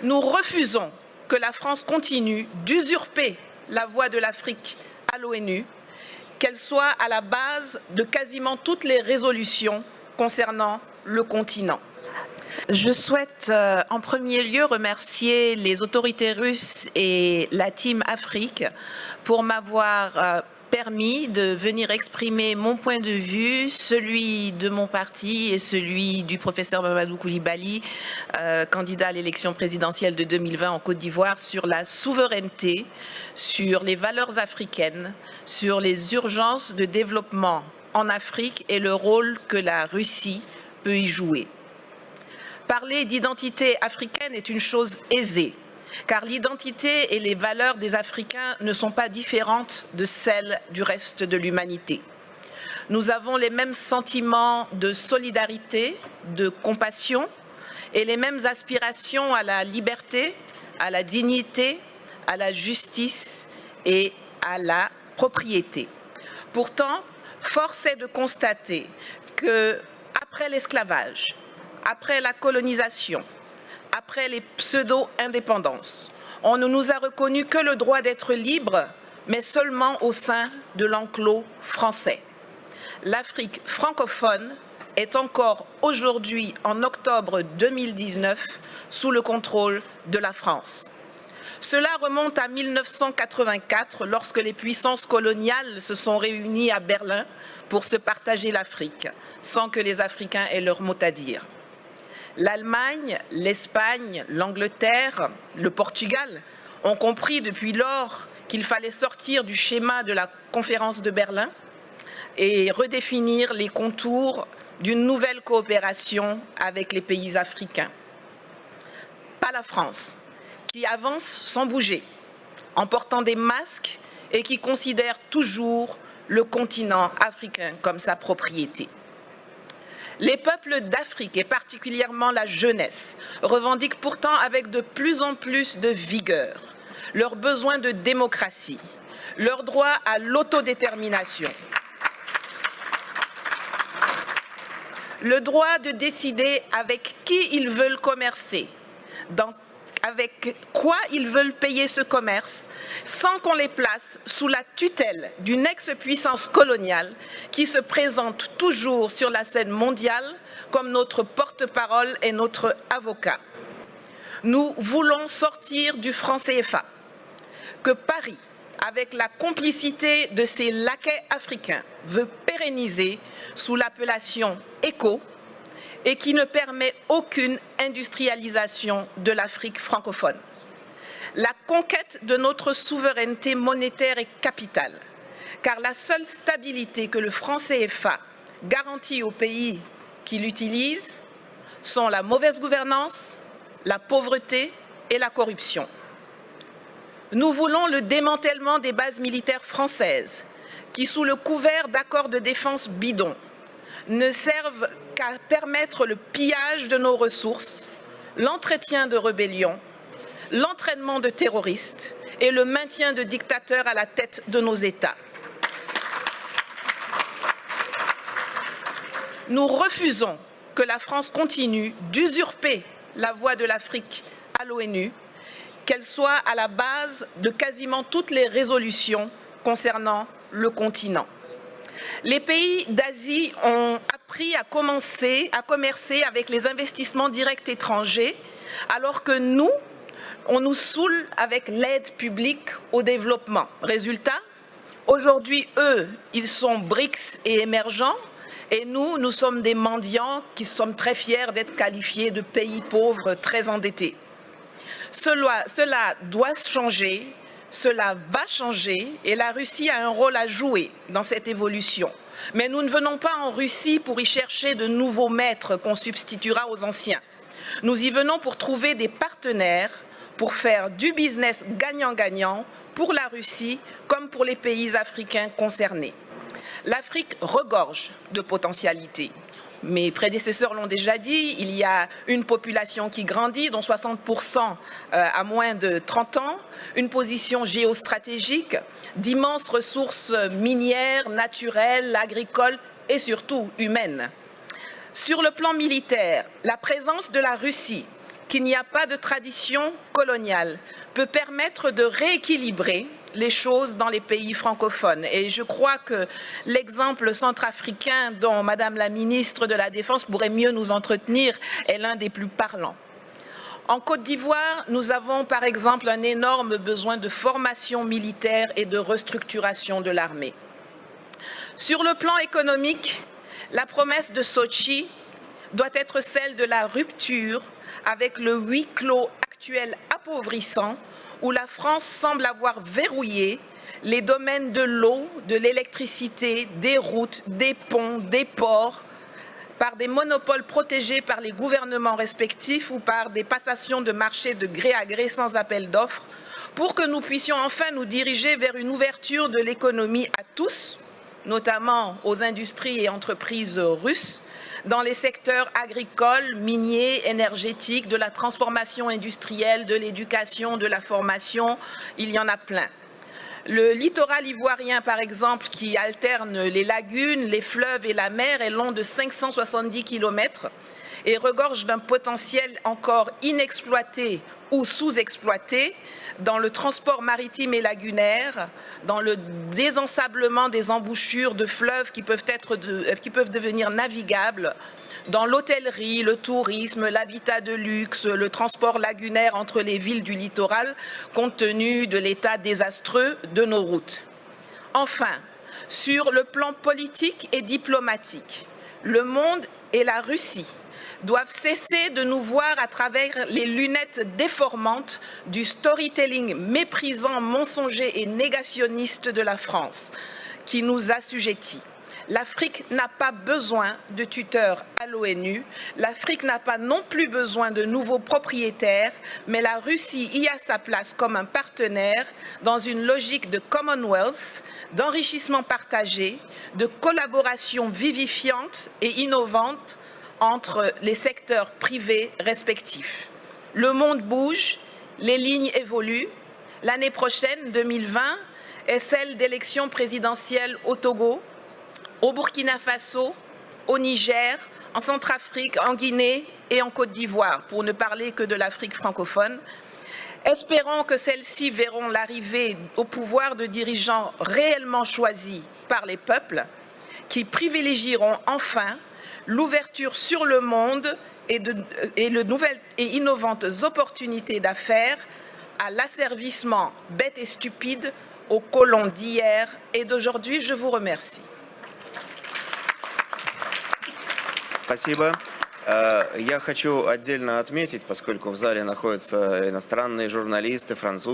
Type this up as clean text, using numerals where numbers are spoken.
Nous refusons que la France continue d'usurper la voix de l'Afrique à l'ONU, qu'elle soit à la base de quasiment toutes les résolutions concernant le continent. Je souhaite en premier lieu remercier les autorités russes et la Team Afrique pour m'avoir permis de venir exprimer mon point de vue, celui de mon parti et celui du professeur Mamadou Koulibaly, candidat à l'élection présidentielle de 2020 en Côte d'Ivoire, sur la souveraineté, sur les valeurs africaines, sur les urgences de développement en Afrique et le rôle que la Russie peut y jouer. Parler d'identité africaine est une chose aisée, car l'identité et les valeurs des Africains ne sont pas différentes de celles du reste de l'humanité. Nous avons les mêmes sentiments de solidarité, de compassion et les mêmes aspirations à la liberté, à la dignité, à la justice et à la propriété. Pourtant, force est de constater que, après l'esclavage, après la colonisation, après les pseudo-indépendances, on ne nous a reconnu que le droit d'être libre, mais seulement au sein de l'enclos français. L'Afrique francophone est encore aujourd'hui, en octobre 2019, sous le contrôle de la France. Cela remonte à 1984, lorsque les puissances coloniales se sont réunies à Berlin pour se partager l'Afrique, sans que les Africains aient leur mot à dire. L'Allemagne, l'Espagne, l'Angleterre, le Portugal ont compris depuis lors qu'il fallait sortir du schéma de la conférence de Berlin et redéfinir les contours d'une nouvelle coopération avec les pays africains. Pas la France, qui avance sans bouger, en portant des masques et qui considère toujours le continent africain comme sa propriété. Les peuples d'Afrique, et particulièrement la jeunesse, revendiquent pourtant avec de plus en plus de vigueur leur besoin de démocratie, leur droit à l'autodétermination, le droit de décider avec qui ils veulent commercer, avec quoi ils veulent payer ce commerce, sans qu'on les place sous la tutelle d'une ex-puissance coloniale qui se présente toujours sur la scène mondiale comme notre porte-parole et notre avocat. Nous voulons sortir du franc CFA, que Paris, avec la complicité de ses laquais africains, veut pérenniser sous l'appellation ECO, et qui ne permet aucune industrialisation de l'Afrique francophone. La conquête de notre souveraineté monétaire est capitale, car la seule stabilité que le franc CFA garantit aux pays qui l'utilisent sont la mauvaise gouvernance, la pauvreté et la corruption. Nous voulons le démantèlement des bases militaires françaises qui, sous le couvert d'accords de défense bidons, ne servent qu'à permettre le pillage de nos ressources, l'entretien de rébellions, l'entraînement de terroristes et le maintien de dictateurs à la tête de nos États. Nous refusons que la France continue d'usurper la voix de l'Afrique à l'ONU, qu'elle soit à la base de quasiment toutes les résolutions concernant le continent. Les pays d'Asie ont appris à commercer avec les investissements directs étrangers, alors que nous, on nous saoule avec l'aide publique au développement. Résultat, aujourd'hui, eux, ils sont BRICS et émergents, et nous, nous sommes des mendiants qui sommes très fiers d'être qualifiés de pays pauvres très endettés. Cela doit changer. Cela va changer et la Russie a un rôle à jouer dans cette évolution. Mais nous ne venons pas en Russie pour y chercher de nouveaux maîtres qu'on substituera aux anciens. Nous y venons pour trouver des partenaires, pour faire du business gagnant-gagnant pour la Russie comme pour les pays africains concernés. L'Afrique regorge de potentialités. Mes prédécesseurs l'ont déjà dit, il y a une population qui grandit, dont 60% à moins de 30 ans, une position géostratégique, d'immenses ressources minières, naturelles, agricoles et surtout humaines. Sur le plan militaire, la présence de la Russie qu'il n'y a pas de tradition coloniale peut permettre de rééquilibrer les choses dans les pays francophones. Et je crois que l'exemple centrafricain dont Madame la ministre de la Défense pourrait mieux nous entretenir est l'un des plus parlants. En Côte d'Ivoire, nous avons par exemple un énorme besoin de formation militaire et de restructuration de l'armée. Sur le plan économique, la promesse de Sochi doit être celle de la rupture avec le huis clos actuel appauvrissant où la France semble avoir verrouillé les domaines de l'eau, de l'électricité, des routes, des ponts, des ports, par des monopoles protégés par les gouvernements respectifs ou par des passations de marché de gré à gré sans appel d'offres, pour que nous puissions enfin nous diriger vers une ouverture de l'économie à tous, notamment aux industries et entreprises russes, dans les secteurs agricoles, miniers, énergétiques, de la transformation industrielle, de l'éducation, de la formation, il y en a plein. Le littoral ivoirien, par exemple, qui alterne les lagunes, les fleuves et la mer, est long de 570 km et regorge d'un potentiel encore inexploité ou sous-exploité dans le transport maritime et lagunaire, dans le désensablement des embouchures de fleuves qui peuvent devenir navigables, dans l'hôtellerie, le tourisme, l'habitat de luxe, le transport lagunaire entre les villes du littoral, compte tenu de l'état désastreux de nos routes. Enfin, sur le plan politique et diplomatique, le monde et la Russie doivent cesser de nous voir à travers les lunettes déformantes du storytelling méprisant, mensonger et négationniste de la France, qui nous assujettit. L'Afrique n'a pas besoin de tuteurs à l'ONU, l'Afrique n'a pas non plus besoin de nouveaux propriétaires, mais la Russie y a sa place comme un partenaire dans une logique de Commonwealth, d'enrichissement partagé, de collaboration vivifiante et innovante entre les secteurs privés respectifs. Le monde bouge, les lignes évoluent. L'année prochaine, 2020, est celle d'élections présidentielles au Togo, au Burkina Faso, au Niger, en Centrafrique, en Guinée et en Côte d'Ivoire, pour ne parler que de l'Afrique francophone. Espérons que celles-ci verront l'arrivée au pouvoir de dirigeants réellement choisis par les peuples, qui privilégieront enfin l'ouverture sur le monde et de nouvelles et innovantes opportunités d'affaires à l'asservissement bête et stupide aux colons d'hier et d'aujourd'hui. Je vous remercie. Спасибо. Я хочу отдельно отметить, поскольку в зале находятся иностранные журналисты, французы,